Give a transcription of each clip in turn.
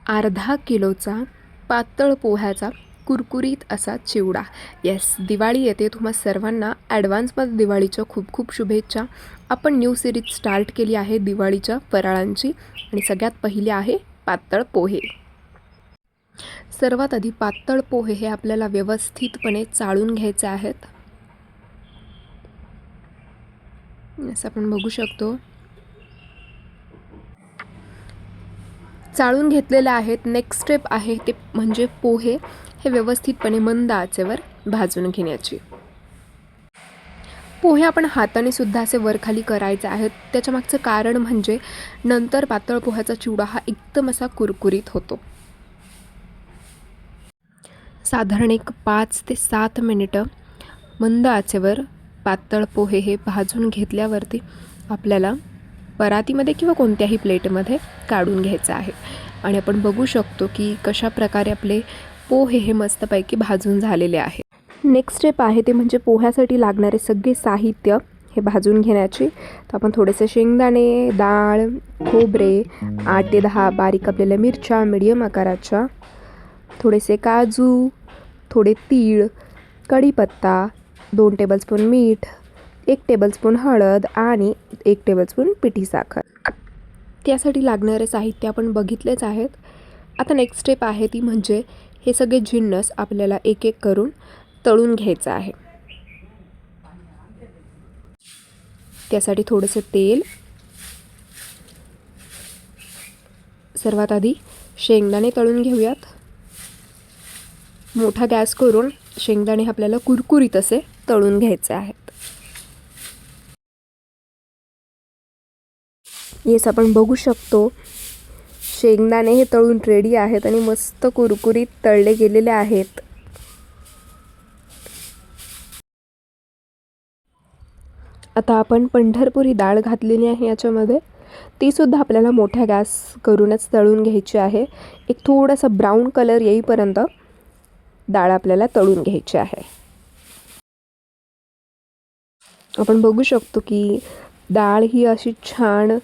अर्धा किलोचा पातळ पोह्याचा कुरकुरीत असा चिवडा. येस, दिवाळी येते. तुम्हा सर्वांना ॲडव्हान्समध्ये दिवाळीच्या खूप खूप शुभेच्छा. आपण न्यू सिरीज स्टार्ट केली आहे दिवाळीच्या फराळांची आणि सगळ्यात पहिली आहे पातळ पोहे. सर्वात आधी पातळ पोहे हे आपल्याला व्यवस्थितपणे चाळून घ्यायचे आहेत. असं आपण बघू शकतो चाळून घेतलेले आहेत. नेक्स्ट स्टेप आहे ते म्हणजे पोहे हे व्यवस्थितपणे मंद आचेवर भाजून घेण्याची. पोहे आपण हाताने सुद्धा असे वरखाली करायचे आहेत. त्याच्या मागचं कारण म्हणजे नंतर पातळ पोह्याचा चिवडा हा एकदम असा कुरकुरीत होतो. साधारण एक 5 ते 7 मिनिटं मंद आचेवर पातळ पोहे हे भाजून घेतल्यावरती आपल्याला परातीमध्ये किंवा कोणत्याही प्लेटमध्ये काढून घ्यायचं आहे. आणि आपण बघू शकतो की कशा प्रकारे आपले पोहे हे मस्तपैकी भाजून झालेले आहे. नेक्स्ट स्टेप आहे ते म्हणजे पोह्यासाठी लागणारे सगळे साहित्य हे भाजून घेण्याची. तर आपण थोडेसे शेंगदाणे, डाळ, खोबरे, 8 ते 10 बारीक कापलेल्या मिरच्या मीडियम आकाराच्या, थोडेसे काजू, थोडे तीळ, कढीपत्ता, 2 टेबलस्पून मीठ, 1 टेबलस्पून हळद आणि 1 टेबलस्पून पिठी साखर. त्यासाठी लागणारे साहित्य आपण बघितलेच आहेत. आता नेक्स्ट स्टेप आहे ती म्हणजे हे सगळे जिन्नस आपल्याला एक एक करून तळून घ्यायचं आहे. त्यासाठी थोडंसं तेल, सर्वात आधी शेंगदाणे तळून घेऊयात. मोठा गॅस करून शेंगदाणे आपल्याला कुरकुरीत असे तळून घ्यायचे आहेत. येस, आपण बघू शकतो शेंगदाणे हे तळून रेडी आहेत आणि मस्त कुरकुरीत तळले गेलेले आहेत. आता आपण पंढरपुरी डाळ घातलेली आहे याच्यामध्ये. ती सुद्धा आपल्याला मोठ्या गॅस करूनच तळून घ्यायची आहे. एक थोडासा ब्राऊन कलर येईपर्यंत डाळ आपल्याला तळून घ्यायची आहे. आपण बघू शकतो की डाळ ही अशी छान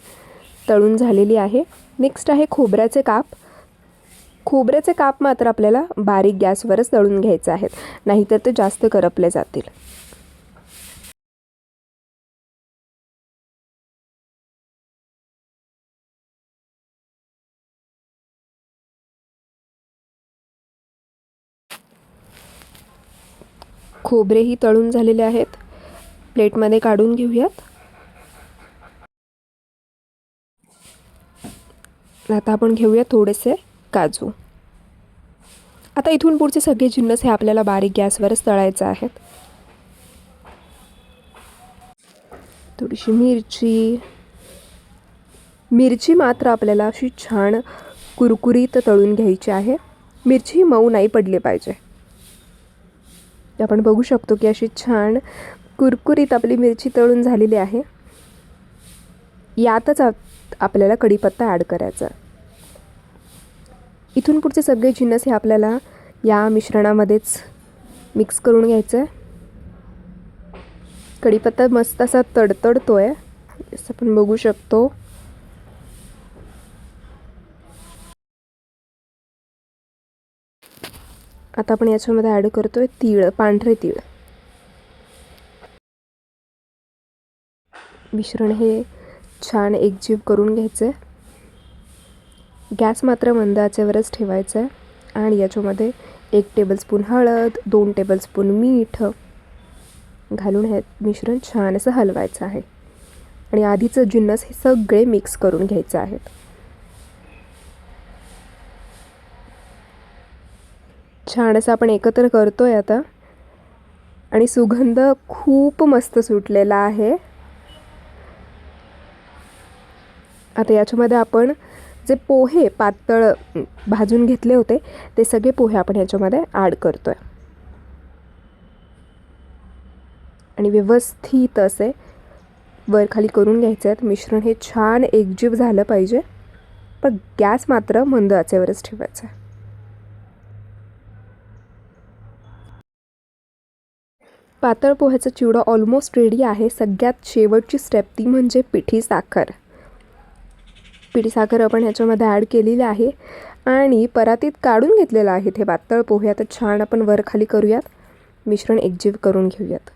तळून झालेली आहे. नेक्स्ट आहे खोबऱ्याचे काप. खोबऱ्याचे काप मात्र आपल्याला बारीक गॅसवरच तळून घ्यायचे आहेत, नाहीतर ते जास्त करपले जातील. खोबरेही तळून झालेले आहेत. प्लेटमध्ये काढून घेऊयात. आता आपण घेऊया थोडेसे काजू. आता इथून पुढचे सगळे जिन्नस हे आपल्याला बारीक गॅसवरच तळायचे आहेत. थोडीशी मिरची मात्र आपल्याला अशी छान कुरकुरीत तळून घ्यायची आहे. मिरची मऊ नाही पडली पाहिजे. आपण बघू शकतो की अशी छान कुरकुरीत आपली मिरची तळून झालेली आहे. यातच आपल्याला कढीपत्ता ॲड करायचा. इथून पुढचे सगळे जिन्नस हे आपल्याला या मिश्रणामध्येच मिक्स करून घ्यायचं आहे. कढीपत्ता मस्त असा तडतडतोय, असं आपण बघू शकतो. आता आपण याच्यामध्ये ॲड करतोय तीळ, पांढरे तीळ. मिश्रण हे छान एकजीव करून घ्यायचं आहे. गॅस मात्र मंद आचेवरच ठेवायचं आहे. आणि याच्यामध्ये 1 टेबलस्पून हळद, 2 टेबलस्पून मीठ घालून हे मिश्रण छान असं हलवायचं आहे. आणि आधीचं जिन्नस हे सगळे मिक्स करून घ्यायचे आहेत. छान असं आपण एकत्र करतोय आता. आणि सुगंध खूप मस्त सुटलेला आहे. आता याच्यामध्ये आपण जे पोहे पातळ भाजून घेतले होते ते सगळे पोहे आपण याच्यामध्ये ॲड करतोय. आणि व्यवस्थित असे वरखाली करून घ्यायचे आहेत. मिश्रण हे छान एकजीव झालं पाहिजे, पण गॅस मात्र मंद आचेवरच ठेवायचा आहे. पातळ पोह्याचा चिवडा ऑलमोस्ट रेडी आहे. सगळ्यात शेवटची स्टेप ती म्हणजे पिठी साखर. पिठी साखर आपण ह्याच्यामध्ये ॲड केलेली आहे. आणि परातीत काढून घेतलेलं आहे हे पातळ पोहे. आता छान आपण वर खाली करूयात, मिश्रण एकजीव करून घेऊयात.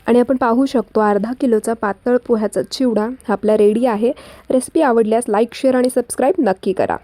आणि आपण पाहू शकतो अर्धा किलोचा पातळ पोह्याचा चिवडा आपला रेडी आहे. रेसिपी आवडल्यास लाईक, शेअर आणि सबस्क्राईब नक्की करा.